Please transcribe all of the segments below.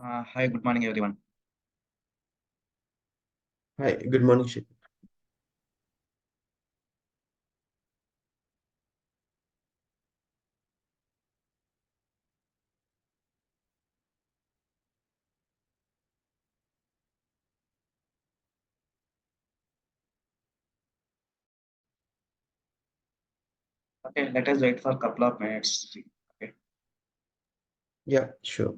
Hi, good morning, everyone. Hi, good morning, Shik. Okay, let us wait for a couple of minutes. Okay. Yeah, sure.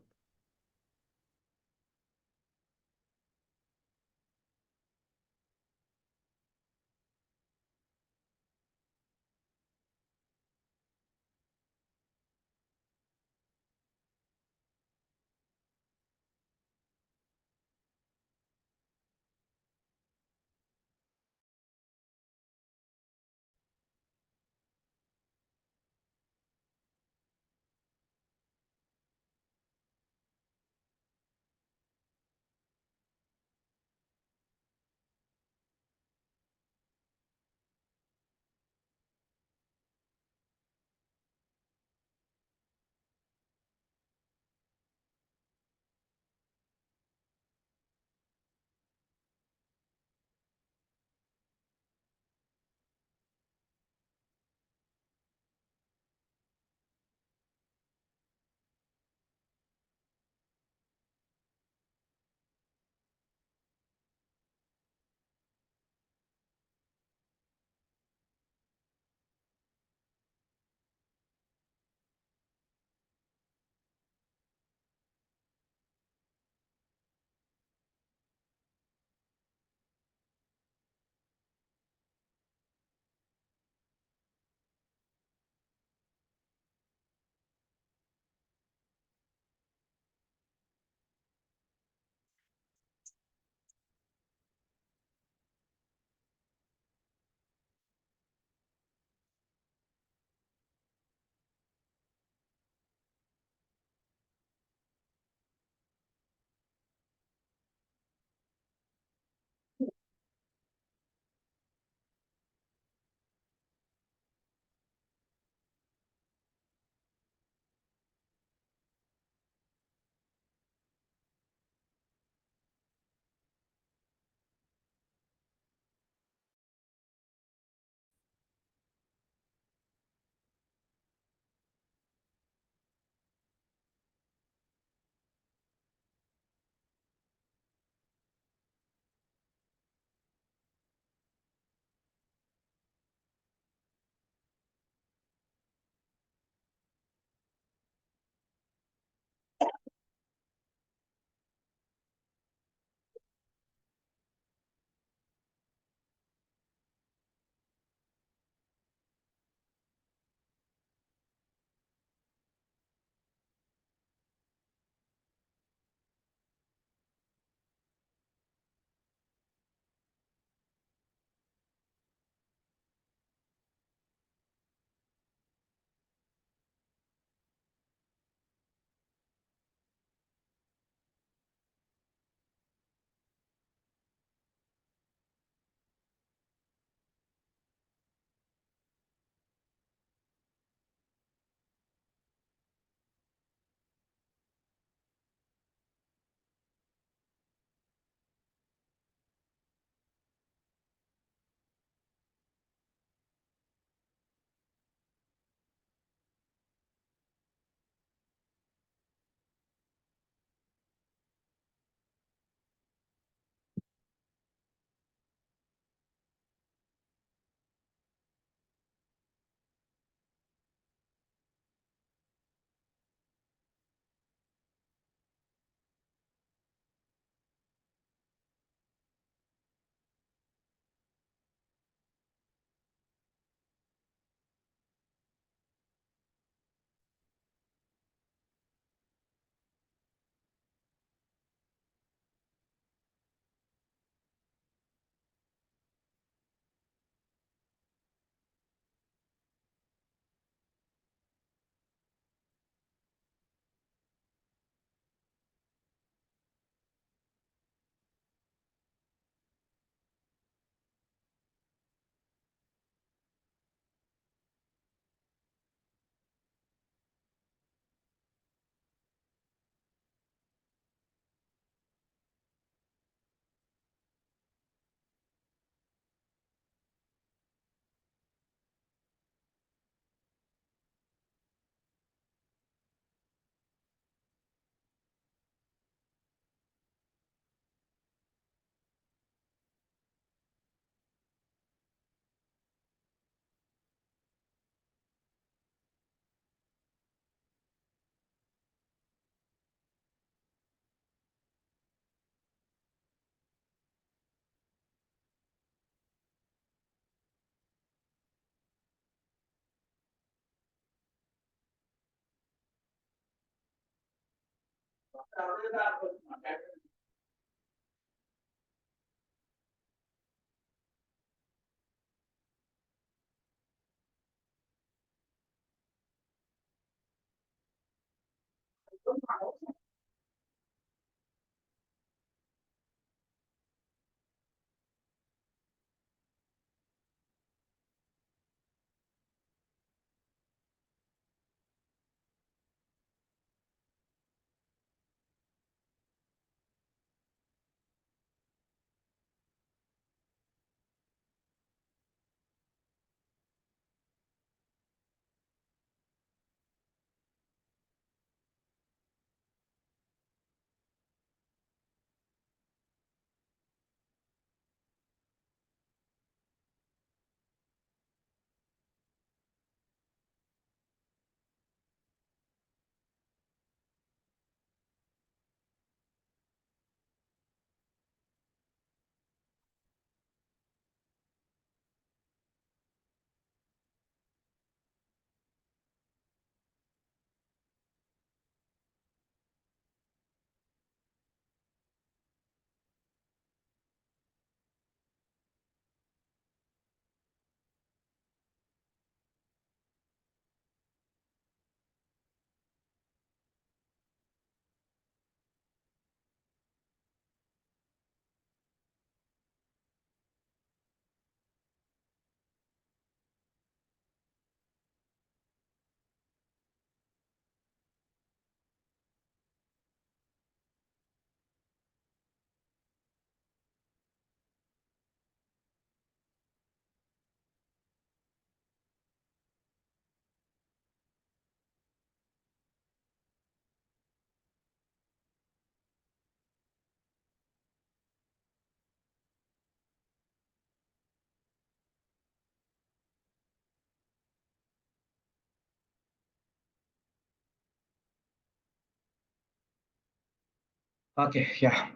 Okay, yeah.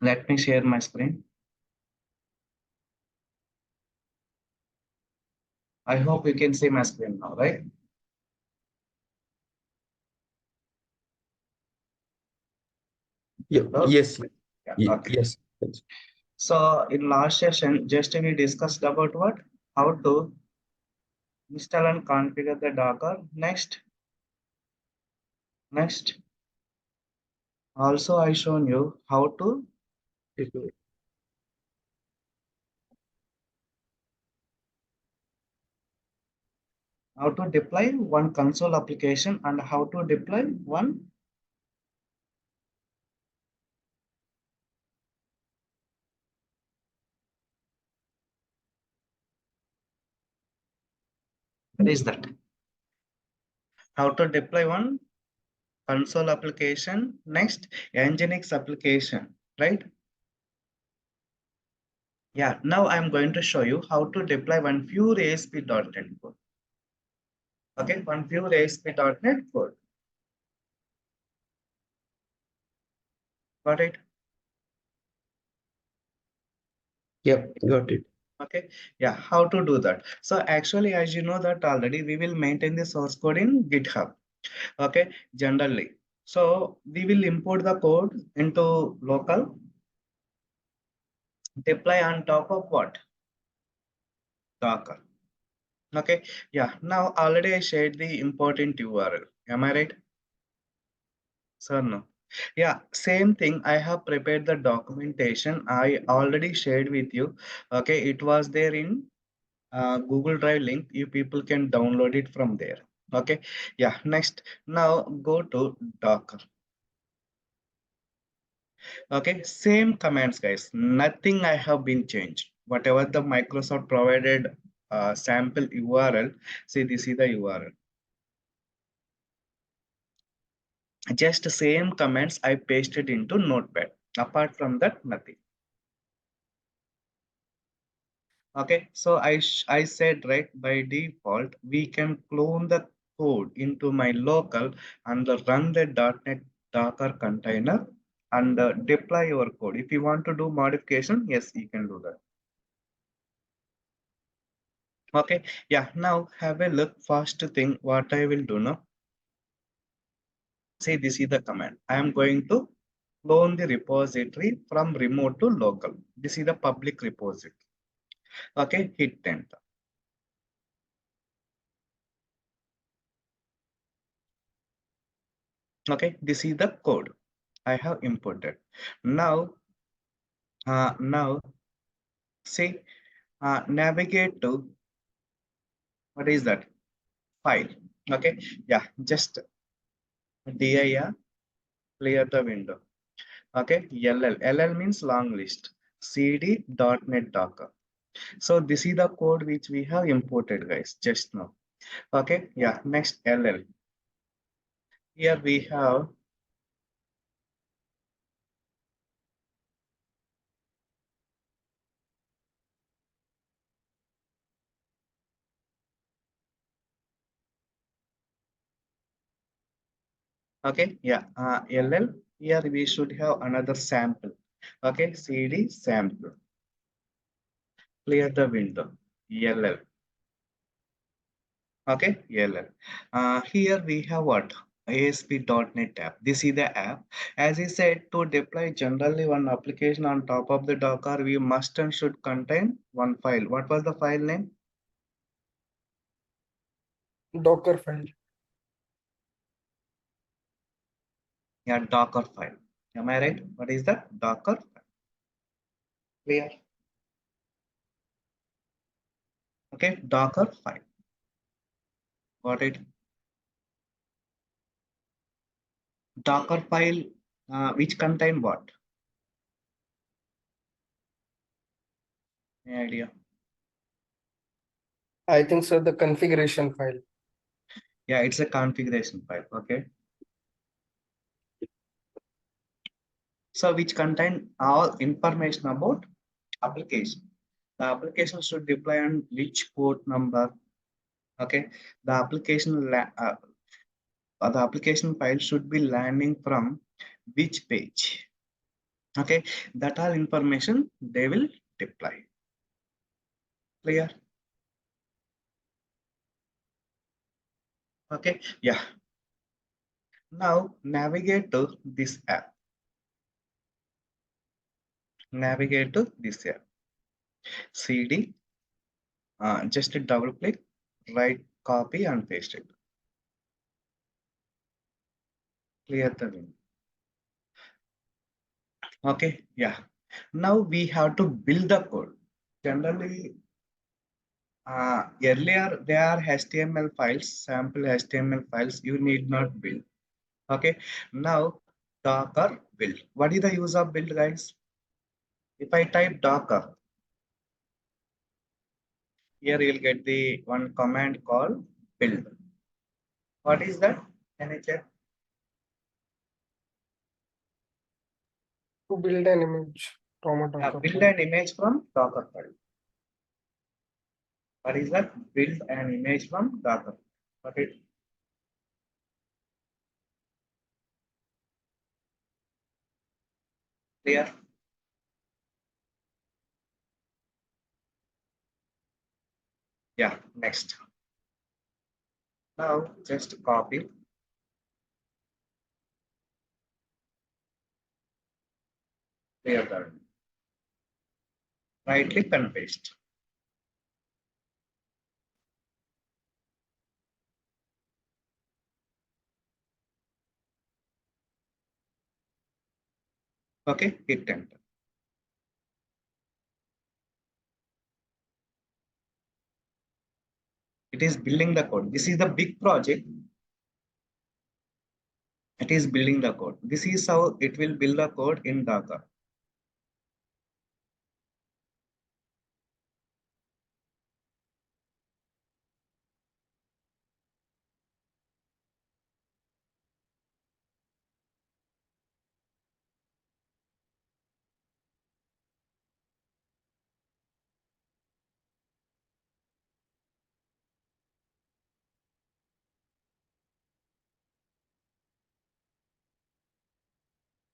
Let me share my screen. I hope you can see my screen now, right? Yeah, Hello? yes, Yeah, yes, okay. yes. Yes. So in last session, just we discussed about what? How to install and configure the Docker. Next. Also, I shown you how to deploy one console application and how to deploy one. What is that? How to deploy one console application. Next, Nginx application, right? Yeah. Now I'm going to show you how to deploy one pure ASP.NET code. Okay, one pure ASP.NET code. Got it? Yep, got it. Okay, yeah, how to do that? So actually, as you know that already, we will maintain the source code in GitHub. Okay, generally. So we will import the code into local, deploy on top of what? Docker. Okay, yeah, now already I shared the important URL. Am I right? Sir, no. Yeah, same thing. I have prepared the documentation. I already shared with you. Okay, it was there in Google Drive link. You people can download it from there. Okay, yeah. Next, now go to Docker. Okay, same commands, guys. Nothing I have been changed. Whatever the Microsoft provided sample URL. See, this is the URL. Just same comments I pasted into Notepad. Apart from that, nothing. Okay, so I said right by default we can clone the code into my local and run the .NET Docker container and deploy your code. If you want to do modification, yes, you can do that. Okay, yeah. Now have a look. First thing, what I will do now. See, this is the command. I am going to clone the repository from remote to local. This is the public repository. Okay, hit enter. Okay, this is the code I have imported. Now, now see, navigate to what is that file? Okay, yeah, just dir clear the window. Okay, ll means long list. cd .NET Docker. So this is the code which we have imported, guys, just now. Okay, yeah, next ll. Here we have, okay, yeah, ll. Here we should have another sample. Okay, cd sample. Clear the window. ll. Okay, ll. Here we have what? ASP.NET app. This is the app. As I said, to deploy generally one application on top of the Docker, we must and should contain one file. What was the file name? Docker file. Yeah, Docker file. Am I right? What is that? Docker file. Clear? Okay, Docker file. Got it? Docker file, which contain what? Any idea? I think so. The configuration file. Yeah, it's a configuration file. Okay. So which contain all information about application. The application should deploy on which port number. Okay. The the application file should be landing from which page. Okay. That all information they will deploy. Clear? Okay. Yeah. Now navigate to this app. Navigate to this app. CD. Just a double click, right, copy and paste it. Clear the window. Okay, yeah. Now we have to build the code. Generally, earlier there are HTML files, sample HTML files. You need not build. Okay. Now Docker build. What is the use of build, guys? If I type Docker, here you'll get the one command called build. What is that? Can I check? To build an image from a Yeah, Docker build file. an image from Docker file. What is that? Build an image from Docker. Okay, clear? Yeah, next. Now just copy, clear the right click and paste. Okay, hit enter. It is building the code. This is the big project. It is building the code. This is how it will build the code in Docker.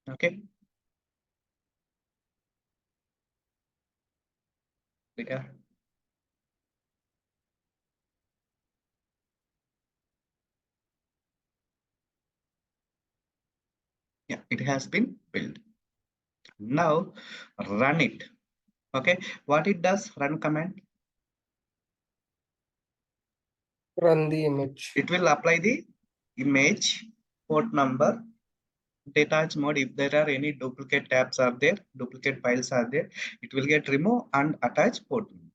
Okay, clear. Yeah, it has been built. Now run it. Okay, what it does, run command, Run the image. it will apply the image, port number, detach mode. If there are any duplicate tabs are there, duplicate files are there, it will get remove and attach port number.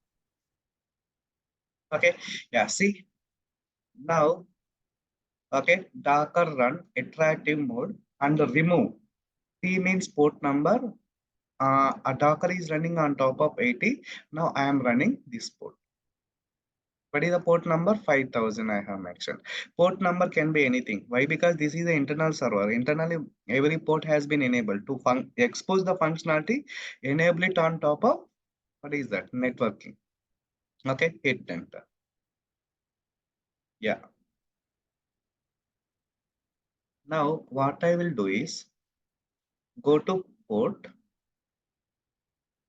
Okay, yeah, see now. Okay, Docker run iterative mode and remove. P means port number. A Docker is running on top of 80. Now I am running this port. What is the port number? 5000 I have mentioned. Port number can be anything. Why? Because this is the internal server. Internally, every port has been enabled to expose the functionality, enable it on top of, what is that? Networking. Okay, hit enter. Yeah. Now what I will do is go to port.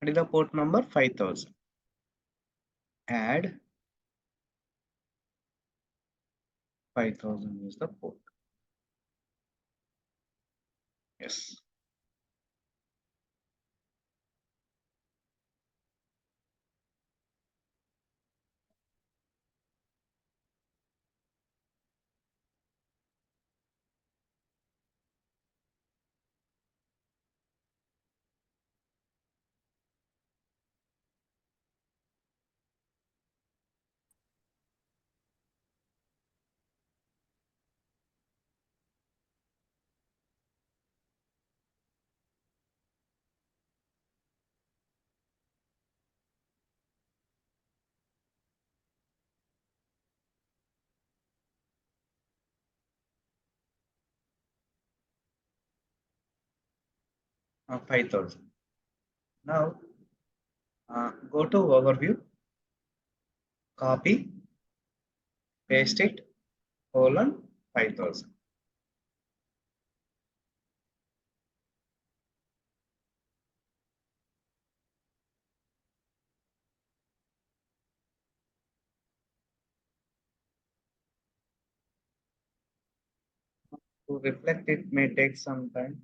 What is the port number? 5000. Add 5000 is the port. Yes. 5000. Now go to overview, copy, paste it, colon 5000. To reflect it may take some time.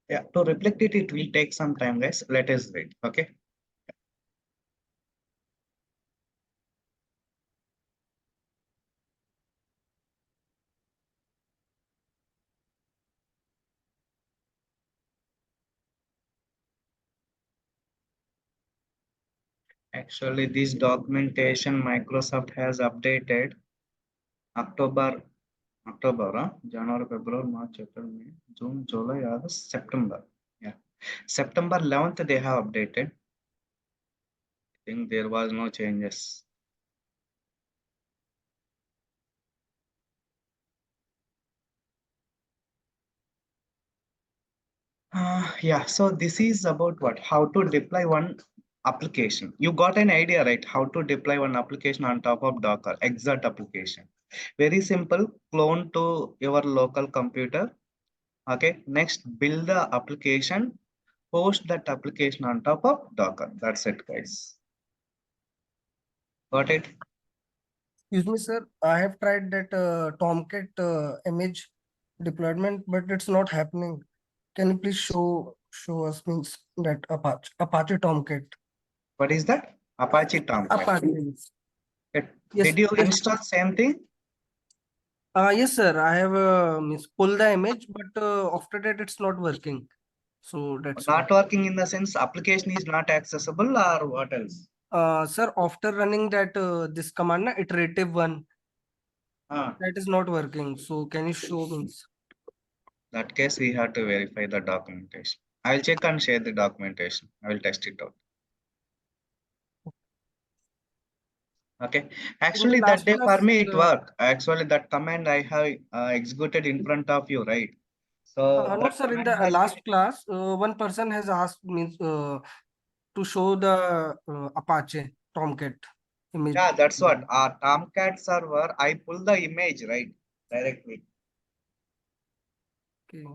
Yeah, to reflect it, it will take some time, guys. Let us wait. Okay. Actually, this documentation Microsoft has updated October, January, February, March, April, May, June, July, August, September. Yeah, September 11th they have updated. I think there was no changes. Yeah, so this is about what? How to deploy one application. You got an idea, right? How to deploy one application on top of Docker, exact application. Very simple, clone to your local computer. Okay, next build the application, host that application on top of Docker. That's it, guys. Got it? Excuse me, sir. I have tried that Tomcat image deployment, but it's not happening. Can you please show us means that Apache Tomcat? What is that? Apache Tomcat. Apache. Yes, Did you I, install same thing? yes, sir. I have means pull the image, but after that it's not working. So that's why. Not working in the sense application is not accessible or what else? Sir, after running that this command, na, iterative one, Ah, that is not working. So can you show me? that case we have to verify the documentation. I will check and share the documentation. I will test it out. Okay. In the Actually, that last day for class, me it worked. Actually, that command I have executed in front of you, right? So no, that sir. In command the has been. last class, one person has asked me to show the Apache Tomcat image. Yeah, that's what. Tomcat server, I pull the image, right? Directly. Okay.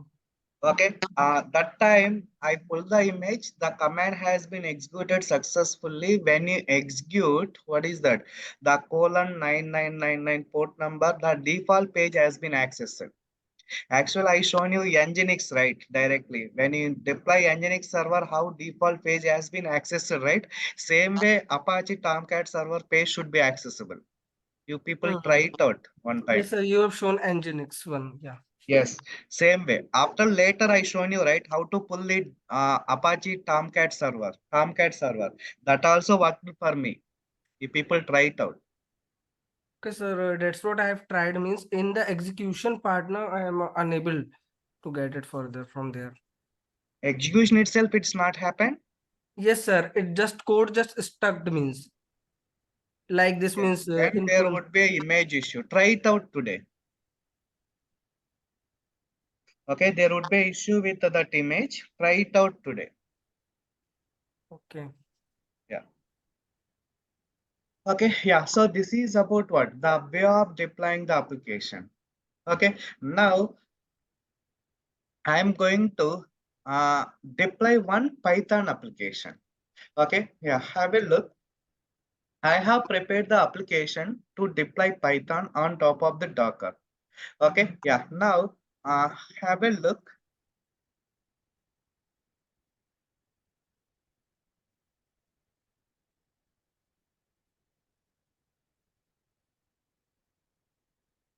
Okay. That time I pull the image, the command has been executed successfully. When you execute, what is that? The colon 9999 port number, the default page has been accessed. Actually, I shown you Nginx, right? Directly. When you deploy Nginx server, how default page has been accessed, right? Same way, Apache Tomcat server page should be accessible. You people try Mhm. it out one Yes, time. sir. You have shown Nginx one. Yeah. Yes, same way. After later, I shown you, right, how to pull it Apache Tomcat server. That also worked for me. You people try it out. Okay, sir. That's what I have tried. Means in the execution part now, I am unable to get it further from there. Execution itself, it's not happened. Yes, sir. It just code just stuck means like this Yes. means Then there input. would be an image issue. Try it out today. Okay, there would be issue with that image. Try it out today. Okay. Yeah. Okay, yeah. So this is about what? The way of deploying the application. Okay, now I am going to deploy one Python application. Okay, yeah, have a look. I have prepared the application to deploy Python on top of the Docker. Okay, yeah, now have a look.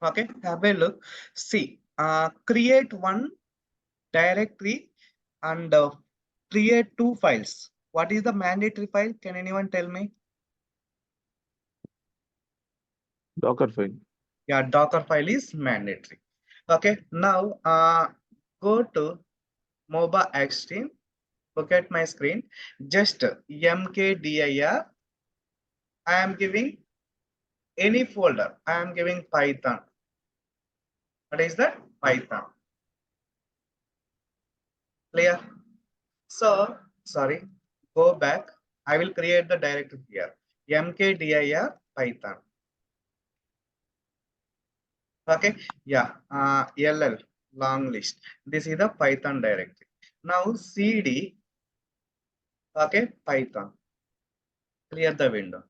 Okay, have a look. See, create one directory and create two files. What is the mandatory file? Can anyone tell me? Docker file. Yeah, Docker file is mandatory. Okay, now go to MOBA Extreme. Look at my screen. Just mkdir. I am giving any folder. I am giving Python. What is that? Python. Clear? So, sorry, go back. I will create the directory here. Mkdir Python. Okay, yeah, LL long list. This is the Python directory. Now cd, okay, Python. Clear the window.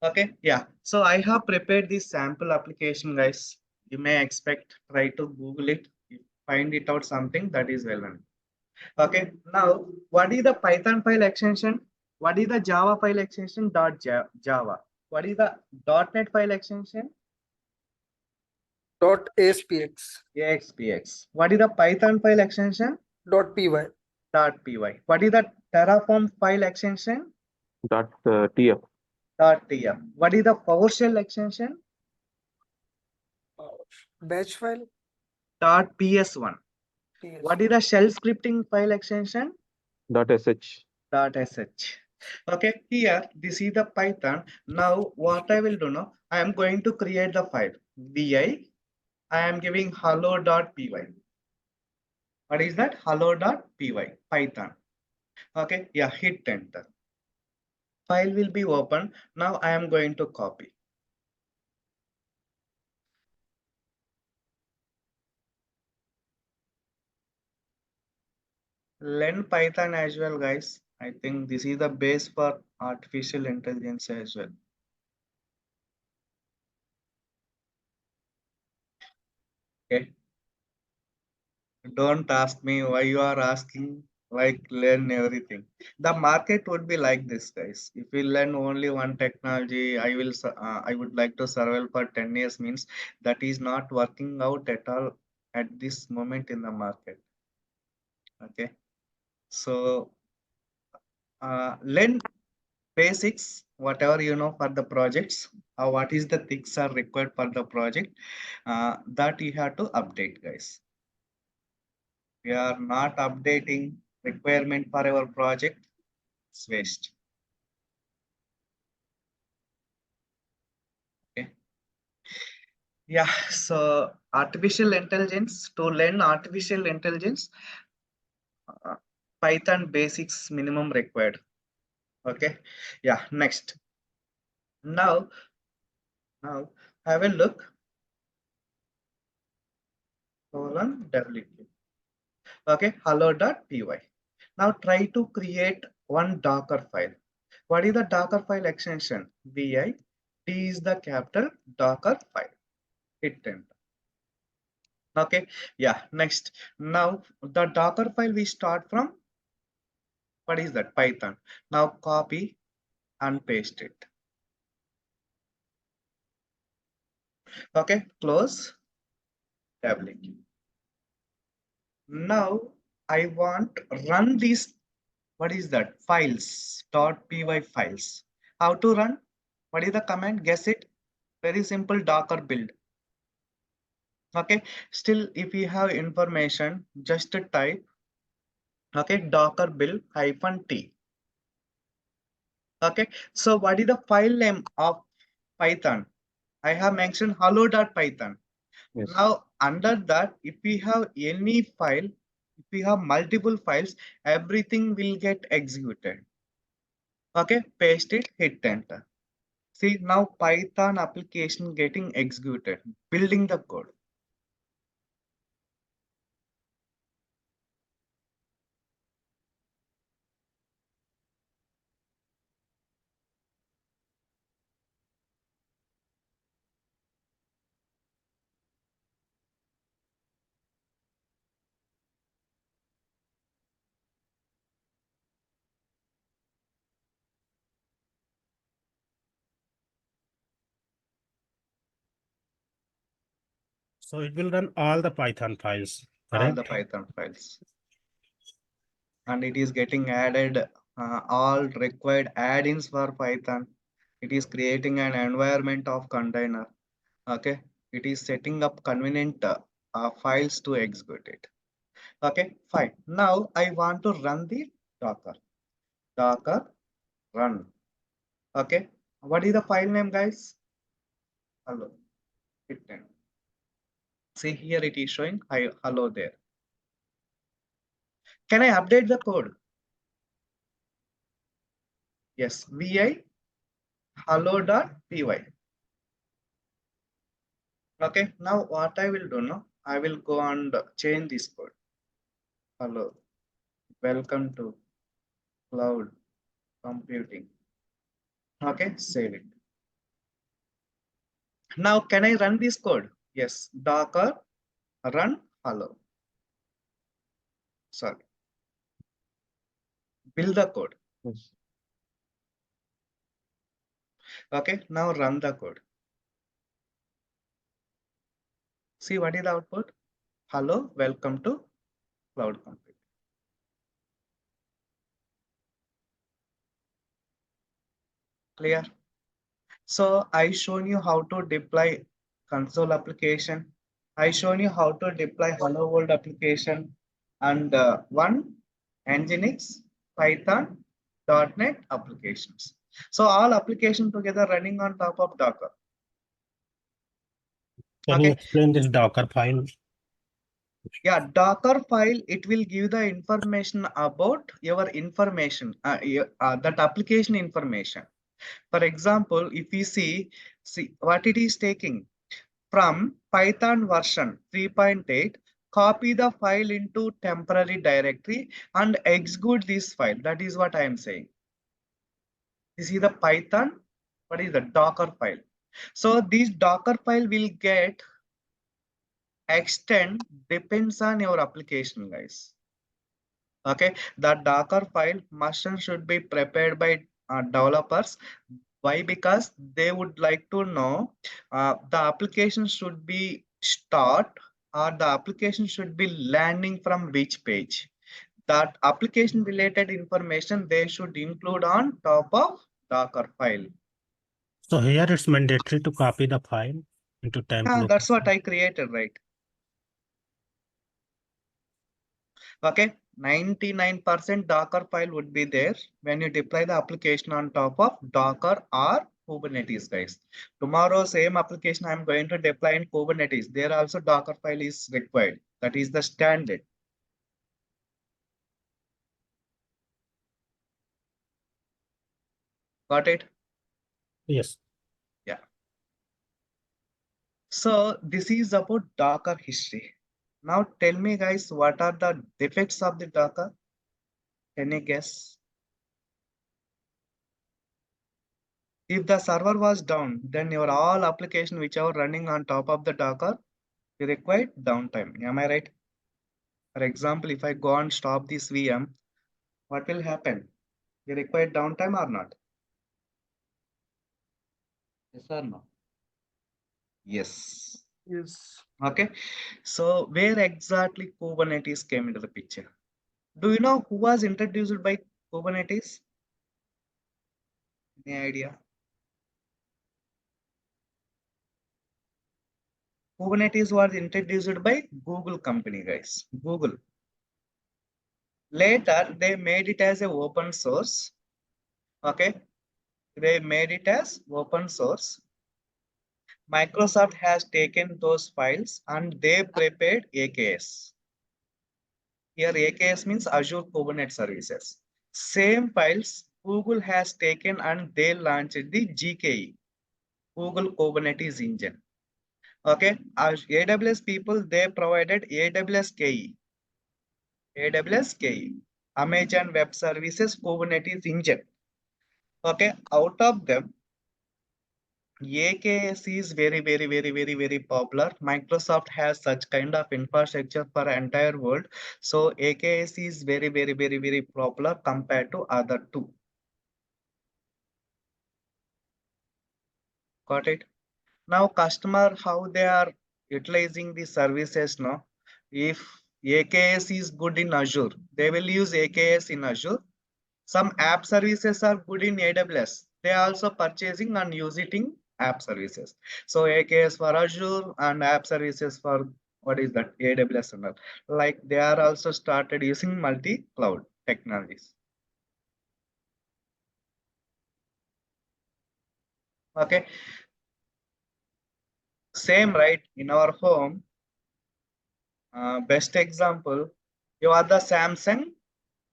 Okay, yeah. So I have prepared this sample application, guys. You may expect, try to Google it, find it out something that is relevant. Okay, now what is the Python file extension? What is the Java file extension? Java. What is the .NET file extension? Dot ASPX. AXPX. What is the Python file extension? Dot py. .py. What is the Terraform file extension? Dot TF. .tf. What is the PowerShell extension? Batch file. .ps1. PS. What is the shell scripting file extension? Dot sh. .sh. Okay, here this is the Python. Now what I will do now, I am going to create the file vi. I am giving hello.py. What is that? Hello.py, Python. Okay, yeah, hit enter. File will be open. Now I am going to copy. Learn Python as well, guys. I think this is the base for artificial intelligence as well. Okay. Don't ask me why you are asking, like learn everything. The market would be like this, guys. If we learn only one technology, I would like to survive for 10 years means that is not working out at all at this moment in the market. Okay. So learn basics, whatever you know for the projects, what is the things are required for the project, that you have to update, guys. We are not updating requirement for our project, it's waste. Okay. Yeah, so artificial intelligence, to learn artificial intelligence, uh, Python basics minimum required. Okay. Yeah, next. Now have a look. Colon WQ. Okay, hello.py. Now try to create one Docker file. What is the Docker file extension? VI. D is the capital Docker file. Hit enter. Okay, yeah, next. Now the Docker file we start from, what is that? Python. Now copy and paste it. Okay, close WQ. Now I want run these, what is that? Files, .py files. How to run? What is the command? Guess it. Very simple Docker build. Okay, still if you have information, just type, okay, Docker build -t. Okay, so what is the file name of Python? I have mentioned hello.python. Yes. Now under that, if we have any file, if we have multiple files, everything will get executed. Okay, paste it, hit enter. See, now Python application getting executed, building the code. So it will run all the Python files, All the correct? Python files. And it is getting added all required add-ins for Python. It is creating an environment of container. Okay, it is setting up convenient files to execute it. Okay, fine. Now I want to run the Docker. Docker run. Okay, what is the file name, guys? Hello. Hit enter. See here it is showing hi, hello there. Can I update the code? Yes, vi hello.py. Okay, now what I will do now, I will go and change this code. Hello, welcome to cloud computing. Okay, save it. Now, can I run this code? Yes, Docker run hello. Sorry, build the code. Yes. Okay, now run the code. See what is the output? Hello, welcome to cloud computing. Clear? So I shown you how to deploy console application. I shown you how to deploy Hello World application and one Nginx, Python, .NET applications. So all application together running on top of Docker. Can you Okay. explain this Docker file? Yeah, Docker file, it will give the information about your information, that application information. For example, if we see what it is taking from Python version 3.8, copy the file into temporary directory and execute this file. That is what I am saying. This is the Python, what is the Docker file. So this Docker file will get extend depends on your application, guys. Okay, the Docker file must and should be prepared by developers. Why? Because they would like to know the application should be start or the application should be landing from which page. That application related information they should include on top of Docker file. So here it's mandatory to copy the file into temp Yeah, that's what location. I created, right? Okay, 99% Docker file would be there when you deploy the application on top of Docker or Kubernetes, guys. Tomorrow, same application I'm going to deploy in Kubernetes. There also Docker file is required. That is the standard. Got it? Yes. Yeah. So this is about Docker history. Now tell me, guys, what are the defects of the Docker? Can you guess? If the server was down, then your all application which are running on top of the Docker, you require downtime. Am I right? For example, if I go and stop this VM, what will happen? You require downtime or not? Yes or no? Yes. Yes. Okay. So where exactly Kubernetes came into the picture? Do you know who was introduced by Kubernetes? Any idea? Kubernetes was introduced by Google company, guys. Google. Later, they made it as a open source. Okay. They made it as open source. Microsoft has taken those files and they prepared AKS. Here AKS means Azure Kubernetes Services. Same files Google has taken and they launched the GKE, Google Kubernetes Engine. Okay, as AWS people, they provided AWS KE, AWS KE, Amazon Web Services Kubernetes Engine. Okay, out of them, AKS is very popular. Microsoft has such kind of infrastructure for entire world. So AKS is very popular compared to other two. Got it? Now customer, how they are utilizing the services now. If AKS is good in Azure, they will use AKS in Azure. Some app services are good in AWS. They are also purchasing and using app services. So AKS for Azure and app services for what is that AWS and all. Like they are also started using multi-cloud technologies. Okay, same right in our home. Best example, you are the Samsung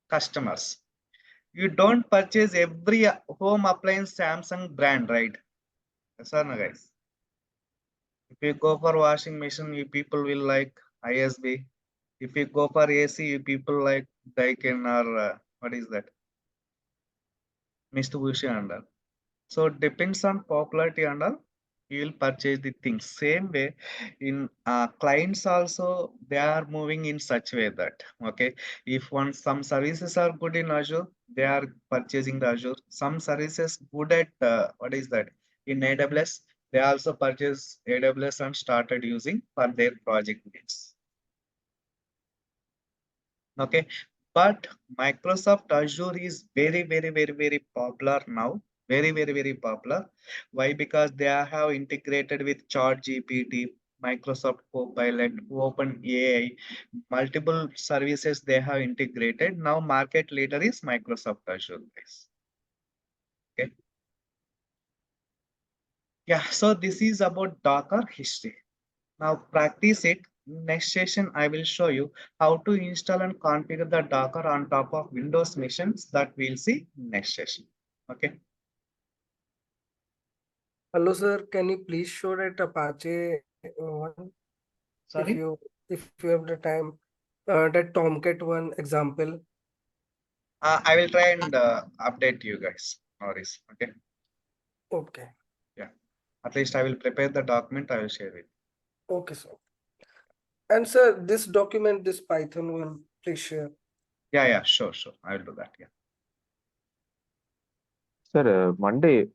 customers. You don't purchase every home appliance Samsung brand, right? Yes or no, guys? If you go for washing machine, you people will like ISB. If you go for AC, you people like Daikin or what is that? Mitsubishi and all. So it depends on popularity and all. You will purchase the things. Same way in clients also they are moving in such way that okay, if one some services are good in Azure, they are purchasing the Azure. Some services good at what is that in AWS, they also purchase AWS and started using for their project needs. Okay, but Microsoft Azure is very popular now, very popular. Why? Because they have integrated with chat gpt, Microsoft Copilot, OpenAI, multiple services they have integrated. Now market leader is Microsoft Azure, guys. Okay, yeah, so this is about Docker history. Now practice it. next session, I will show you how to install and configure the Docker on top of Windows machines. That we'll see next session. Okay. Hello, sir. Can you please show that Apache one if Sorry. you have the time? That Tomcat one example. I will try and update you guys. No worries. Okay. Okay. Yeah. At least I will prepare the document. I will share it. Okay, sir. And sir, this document, this Python one, please share. Yeah. Sure. I will do that. Yeah. Sir, Monday,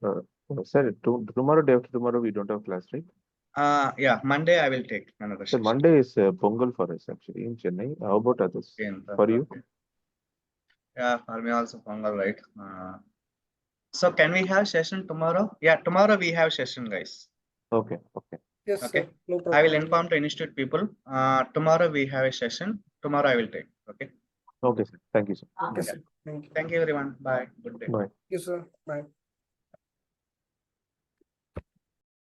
sir, tomorrow, day after tomorrow, we don't have class, right? Yeah. Monday I will take another Sir, session. Monday is Pongal for us actually in Chennai. How about others? For you? Okay. Yeah, for me also Pongal, right? So can we have session tomorrow? Yeah, tomorrow we have session, guys. Okay. Yes, Okay. sir. No I will problem. inform the institute people. Tomorrow we have a session. Tomorrow I will take. Okay. Okay, sir. Thank you, sir. Okay, sir. Thank you. Thank you, everyone. Bye. Good day. Bye. Yes, sir. Bye.